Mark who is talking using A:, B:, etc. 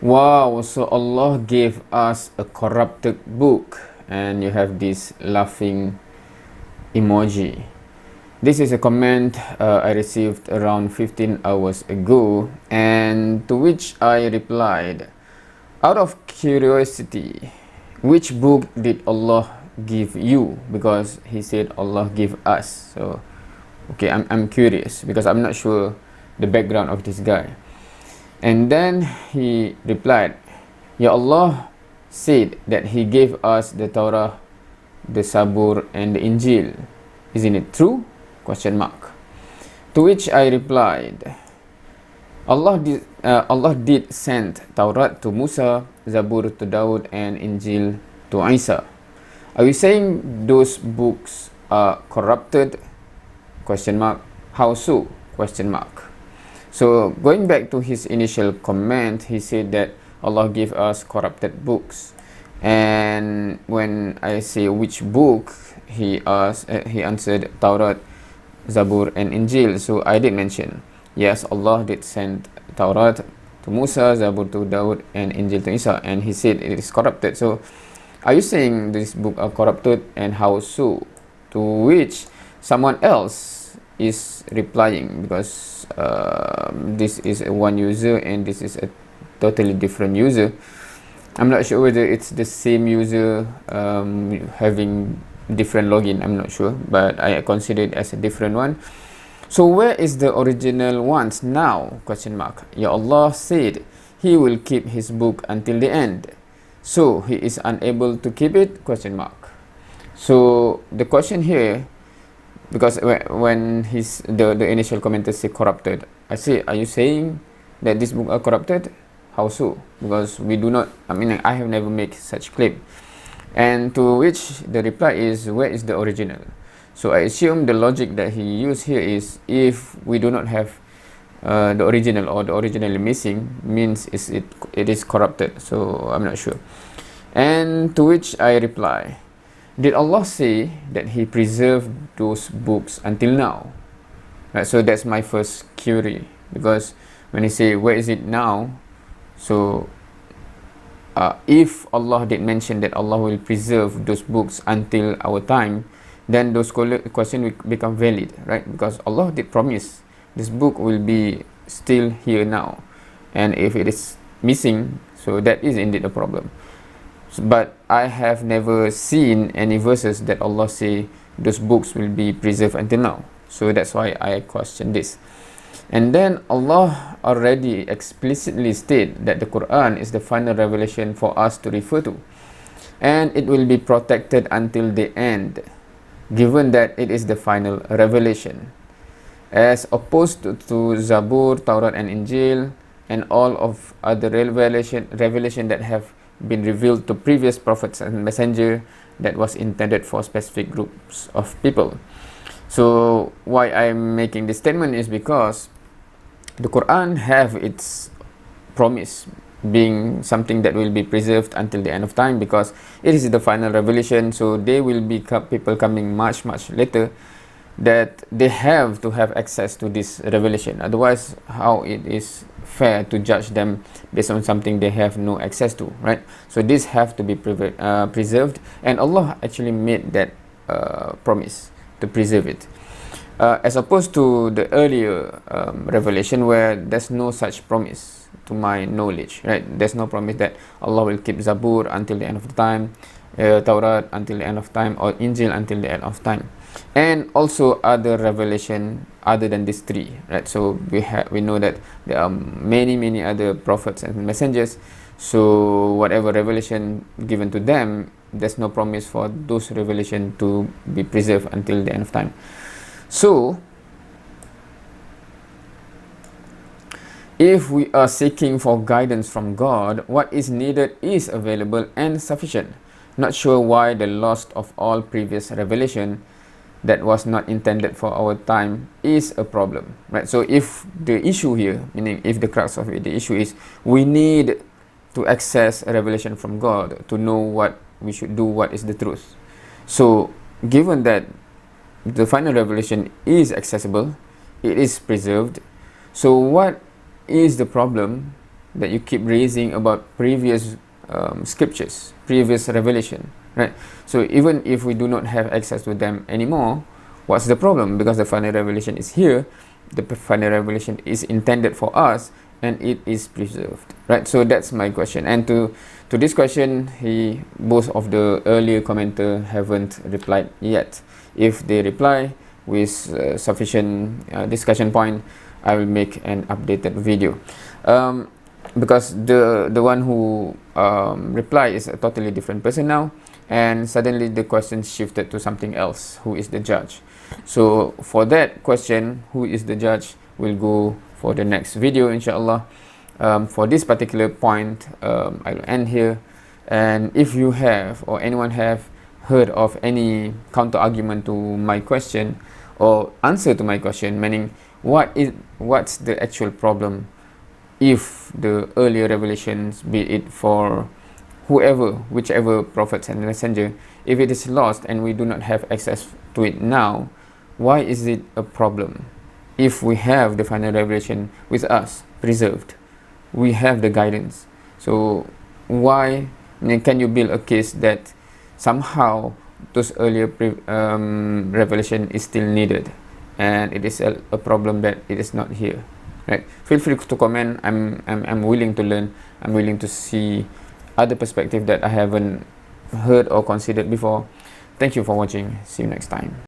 A: Wow, so Allah gave us a corrupted book, and you have this laughing emoji. This is a comment I received around 15 hours ago, and to which I replied, out of curiosity, which book did Allah give you? Because he said Allah give us. So, okay, I'm curious because I'm not sure the background of this guy. And then he replied, Ya Allah said that he gave us the Torah, the Sabur, and the Injil. Isn't it true? Question mark. To which I replied, Allah did send Taurat to Musa, Zabur to Daud, and Injil to Isa. Are you saying those books are corrupted? Question mark. How so? Question mark. So going back to his initial comment, he said that Allah gave us corrupted books, and when I say which book, he answered Taurat, Zabur, and Injil. So I did mention, yes, Allah did send Taurat to Musa, Zabur to Daud, and Injil to Isa, and he said it is corrupted. So are you saying this book are corrupted, and how so? To which someone else is replying, because this is one user and this is a totally different user. I'm not sure whether it's the same user having different login. I'm not sure, but I consider it as a different one. So where is the original ones now? Question mark. Ya Allah said he will keep his book until the end, so he is unable to keep it? Question mark. So the question here, because when the initial commenter say corrupted, I say, are you saying that this book are corrupted? How so? Because we do not, I have never made such claim. And to which the reply is, where is the original? So I assume the logic that he used here is, if we do not have the original, or the original missing, means it is corrupted. So I'm not sure. And to which I reply, did Allah say that he preserved those books until now? Right, so that's my first query, because when he say where is it now, so if Allah did mention that Allah will preserve those books until our time, then those question will become valid, right? Because Allah did promise this book will be still here now, and if it is missing, so that is indeed a problem. But I have never seen any verses that Allah say those books will be preserved until now. So that's why I question this. And then Allah already explicitly state that the Quran is the final revelation for us to refer to, and it will be protected until the end, given that it is the final revelation, as opposed to Zabur, Taurat, and Injil, and all of other revelation that have been revealed to previous prophets and messenger that was intended for specific groups of people. So why I'm making this statement is because the Quran have its promise being something that will be preserved until the end of time, because it is the final revelation. So there will be people coming much later that they have to have access to this revelation. Otherwise, how it is fair to judge them based on something they have no access to, right? So this have to be preserved, and Allah actually made that promise to preserve it, as opposed to the earlier revelation, where there's no such promise to my knowledge, right? There's no promise that Allah will keep Zabur until the end of the time, Taurat until the end of time, or Injil until the end of time, and also other revelation other than these three, right? So we know that there are many other prophets and messengers. So whatever revelation given to them, there's no promise for those revelation to be preserved until the end of time. So if we are seeking for guidance from God, what is needed is available and sufficient. Not sure why the loss of all previous revelation that was not intended for our time is a problem, right? So if the issue here, meaning if the crux of it, the issue is we need to access a revelation from God to know what we should do, what is the truth. So given that the final revelation is accessible, it is preserved, so what is the problem that you keep raising about previous scriptures, previous revelation, right? So even if we do not have access to them anymore, what's the problem? Because the final revelation is here, the final revelation is intended for us, and it is preserved, right? So that's my question. And to this question, both of the earlier commenter haven't replied yet. If they reply with sufficient discussion point, I will make an updated video. Because the one who replied is a totally different person now, and suddenly the question shifted to something else. Who is the judge? So for that question, who is the judge, will go for the next video, inshallah. For this particular point, I will end here. And if you have, or anyone have, heard of any counter argument to my question, or answer to my question, meaning what's the actual problem if the earlier revelations, be it for whichever prophets and messenger, if it is lost and we do not have access to it now, why is it a problem? If we have the final revelation with us preserved, we have the guidance, so why can you build a case that somehow those earlier revelation is still needed, and it is a problem that it is not here, right? Feel free to comment. I'm willing to learn. I'm willing to see other perspective that I haven't heard or considered before. Thank you for watching. See you next time.